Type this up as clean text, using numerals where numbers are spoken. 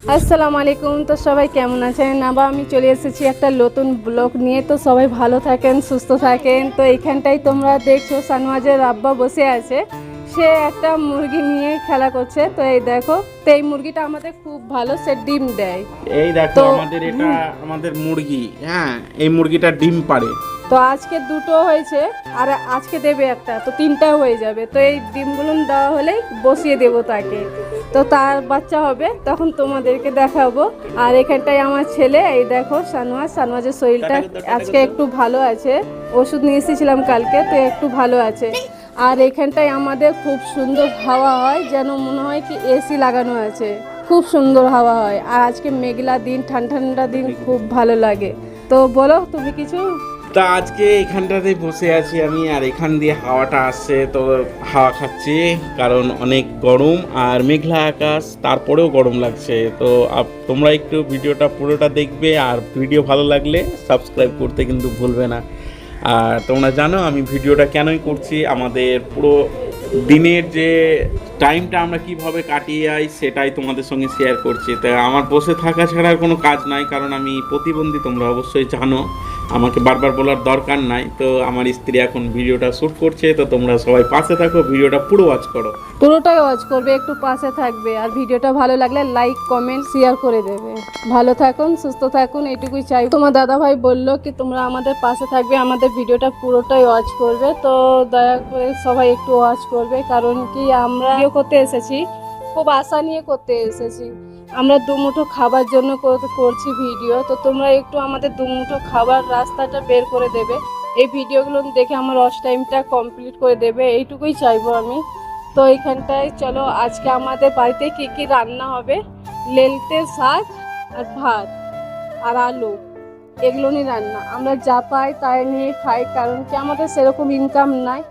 আসসালামু আলাইকুম। তো সবাই কেমন আছেন? আবার আমি চলে এসেছি একটা নতুন ব্লগ নিয়ে। তো সবাই ভালো থাকেন, সুস্থ থাকেন। তো এইখানটাই তোমরা দেখছো সানওয়াজের আব্বা বসে আছে, সে একটা মুরগি নিয়ে খেলা করছে। তো এই দেখো, তো এই মুরগিটা আমাদের খুব ভালো, সে ডিম দেয়। এই দেখো তো আমাদের এটা আমাদের মুরগি। হ্যাঁ, এই মুরগিটা ডিম পাড়ে। তো আজকে দুটো হয়েছে, আর আজকে দেবে একটা, তো তিনটা হয়ে যাবে। তো এই ডিমগুলো দেওয়া হলেই বসিয়ে দেবো তাকে, তো তার বাচ্চা হবে, তখন তোমাদেরকে দেখাবো। আর এখানটায় আমার ছেলে, এই দেখো সানওয়াজের শরীরটা আজকে একটু ভালো আছে, ওষুধ নিয়ে এসেছিলাম কালকে, তো একটু ভালো আছে। আর এখানটায় আমাদের খুব সুন্দর হাওয়া হয়, যেন মনে হয় কি এসি লাগানো আছে, খুব সুন্দর হাওয়া হয়। আর আজকে মেঘলা দিন, ঠান্ডা ঠান্ডা দিন, খুব ভালো লাগে। তো বলো তুমি কিছু। তা আজকে এখানটাতে বসে আছি আমি, আর এখান দিয়ে হাওয়াটা আসছে, তো হাওয়া খাচ্ছি। কারণ অনেক গরম আর মেঘলা আকাশ, তারপরেও গরম লাগছে। তো তোমরা একটু ভিডিওটা পুরোটা দেখবে, আর ভিডিও ভালো লাগলে সাবস্ক্রাইব করতে কিন্তু ভুলবে না। আর তোমরা জানো আমি ভিডিওটা কেনই করছি, আমাদের পুরো দিনের যে টাইমটা আমরা কিভাবে কাটিয়ে যাই সেটাই তোমাদের সঙ্গে শেয়ার করছি। তাই আমার বসে থাকা ছাড়া আর কোনো কাজ নাই, কারণ আমি প্রতিবন্ধী, তোমরা অবশ্যই জানো, আমাকে বারবার বলার দরকার নাই। তো আমার স্ত্রী এখন ভিডিওটা শ্যুট করছে, তো তোমরা সবাই পাশে থাকো, ভিডিওটা পুরো ওয়াচ করো। পুরোটাই ওয়াচ করবে, একটু পাশে থাকবে, আর ভিডিওটা ভালো লাগলে লাইক কমেন্ট শেয়ার করে দেবে। ভালো থাকুন, সুস্থ থাকুন, এইটুকুই চাই। তোমার দাদা ভাই বললো কি তোমরা আমাদের পাশে থাকবে, আমাদের ভিডিওটা পুরোটাই ওয়াচ করবে। তো দয়া করে সবাই একটু ওয়াচ করবে, কারণ কি আমরা ভিডিও করতে এসেছি, খুব আশা নিয়ে করতে এসেছি। আমরা দুমুঠো খাবার জন্য করছি ভিডিও, তো তোমরা একটু আমাদের দুমুঠো খাবার রাস্তাটা বের করে দেবে। এই ভিডিওগুলো দেখে আমার ওয়াচ টাইমটা কমপ্লিট করে দেবে, এইটুকুই চাইবো আমি। তো এইখানটায় চলো, আজকে আমাদের বাড়িতে কি কি রান্না হবে, লেলতে শাক আর ভাত আর আলু, এগুলো নিয়ে রান্না। আমরা যা পাই তাই নিয়ে খাই, কারণ কি আমাদের সেরকম ইনকাম নাই।